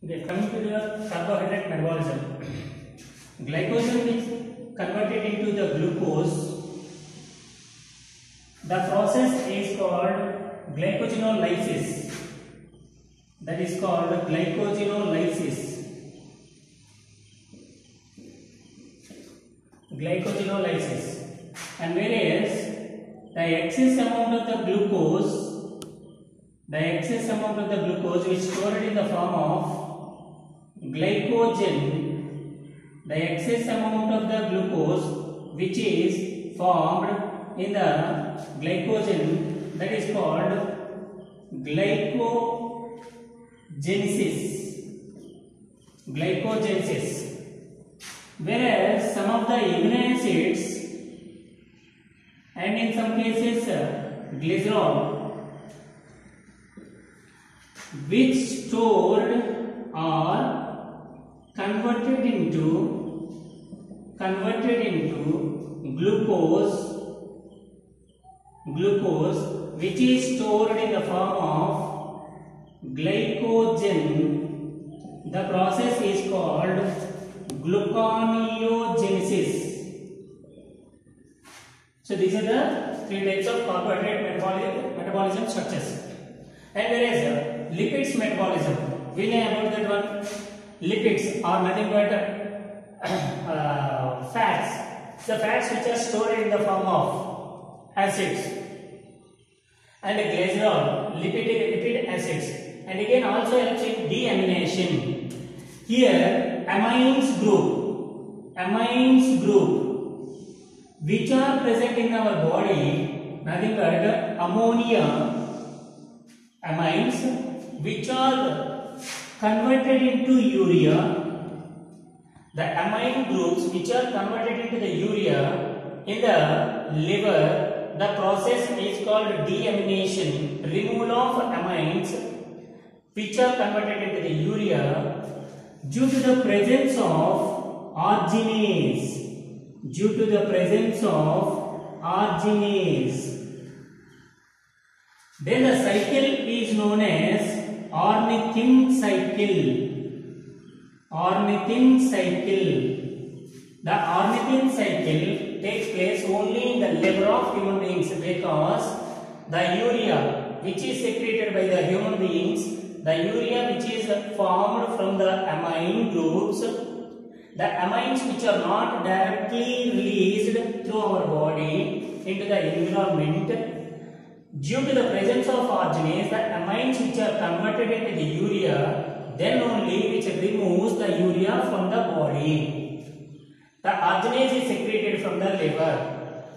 Okay, coming to the carbohydrate metabolism. Glycogen is converted into the glucose. The process is called glycogenolysis. That is called glycogenolysis. Glycogenolysis. And whereas the excess amount of the glucose, which is stored in the form of glycogen, the excess amount of the glucose which is formed in the glycogen, that is called glycogenesis. Whereas some of the amino acids and in some cases glycerol, which stored or converted into glucose which is stored in the form of glycogen. The process is called gluconeogenesis. So these are the three types of carbohydrate metabolism structures. And whereas lipids metabolism, we know about that one. Lipids are nothing but fats. The fats which are stored in the form of acids. And glycerol, lipid acids. And again also helps in deamination. Here amines group which are present in our body, nothing but ammonia, amines which are converted into urea. The amine groups which are converted into the urea in the liver, the process is called deamination, removal of amines which are converted into the urea due to the presence of arginase. Then the cycle is known as ornithine cycle. The ornithine cycle takes place only in the liver of human beings because the urea which is secreted by the human beings, the urea which is formed from the amine groups, the amines which are not directly released through our body into the environment, due to the presence of arginase, the amines which are converted into the urea, then only which removes the urea from the body. The arginase is secreted from the liver.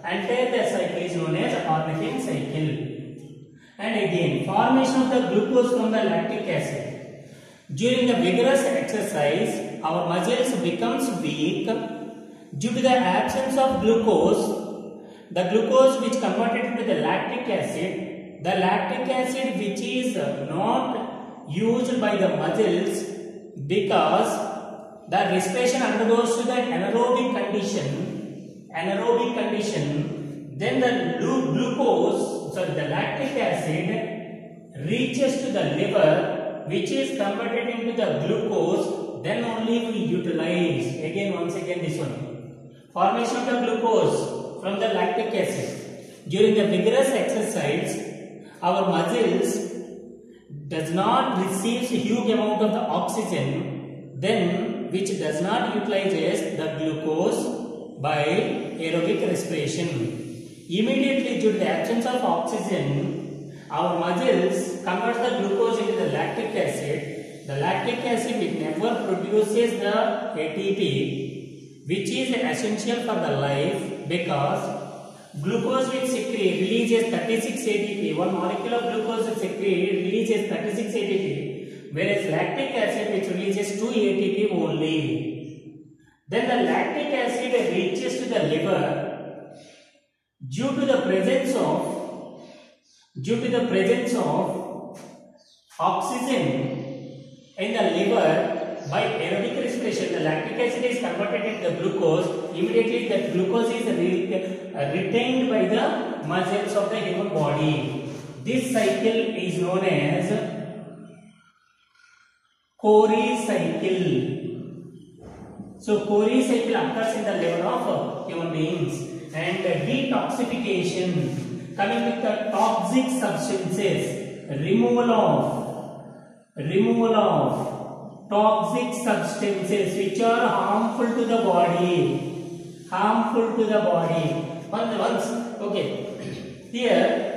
Entire the cycle is known as ornithine cycle. And again, formation of the glucose from the lactic acid. During the vigorous exercise, our muscles becomes weak due to the absence of glucose. The glucose which converted into the lactic acid which is not used by the muscles because the respiration undergoes to the anaerobic condition, then the the lactic acid reaches to the liver which is converted into the glucose, then only we utilize. Once again this one. Formation of the glucose from the lactic acid. During the vigorous exercise, our muscles does not receive a huge amount of the oxygen, then which does not utilizes the glucose by aerobic respiration. Immediately due to the absence of oxygen, our muscles convert the glucose into the lactic acid. The lactic acid which never produces the ATP, which is essential for the life because glucose which releases 36 ATP. One molecule of glucose releases 36 ATP, whereas lactic acid which releases 2 ATP only. Then the lactic acid reaches to the liver due to the presence of oxygen in the liver. By aerobic respiration, the lactic acid is converted into the glucose. Immediately, that glucose is retained by the muscles of the human body. This cycle is known as Cori cycle. So Cori cycle occurs in the liver of human beings. And detoxification, coming with the toxic substances, removal of toxic substances which are harmful to the body. Once, okay. Here,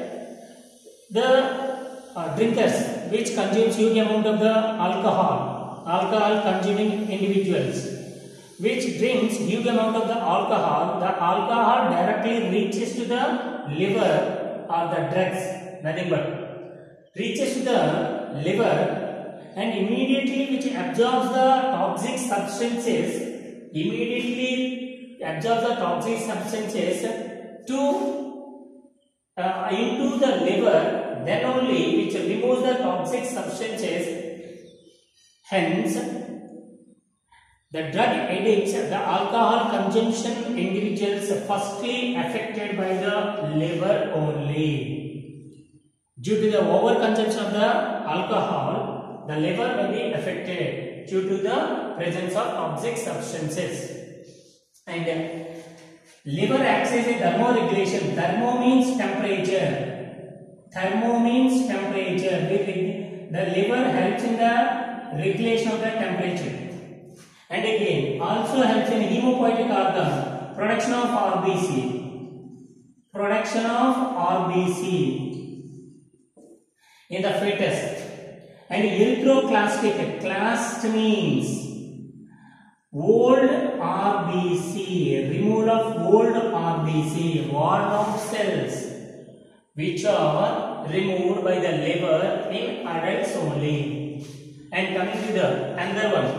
the drinkers which consumes huge amount of the alcohol consuming individuals, which drinks huge amount of the alcohol directly reaches to the liver or the drugs, nothing but reaches to the liver, and immediately which absorbs the toxic substances, to into the liver, then only which removes the toxic substances. Hence, the drug addicts, the alcohol consumption individuals firstly affected by the liver only. Due to the overconsumption of the alcohol, the liver may be affected due to the presence of toxic substances. And liver acts as a thermoregulation. Thermo means temperature. The liver helps in the regulation of the temperature. And again, also helps in hemopoietic organ, production of RBC in the fetus. And erythroclastic, clast means old RBC, removal of old RBC, worn out cells, which are removed by the liver in adults only. And coming to the another one,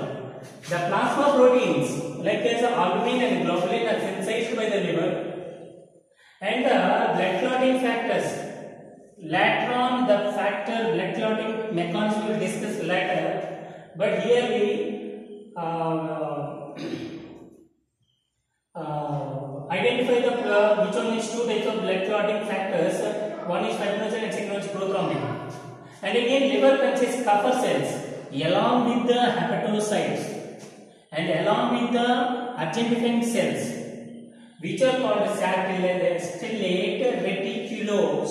the plasma proteins like as albumin and globulin are synthesized by the liver, and the blood clotting factors. Later on, the blood clotting mechanism we will discuss later. But here we identify the which one is two types of blood clotting factors. One is fibrinogen and second one is prothrombin. And again, liver consists copper cells along with the hepatocytes and along with the argentifying cells, which are called stellate reticulo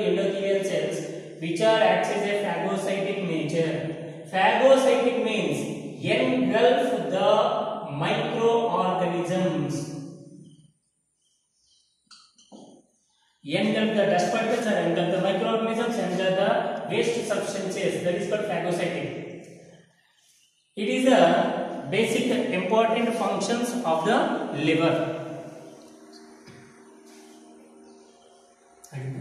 endothelial cells, which are acts as a phagocytic nature. Phagocytic means engulf the microorganisms. Engulf the dust particles or engulf the microorganisms and the waste substances. That is called phagocytic. It is the basic important functions of the liver. Okay.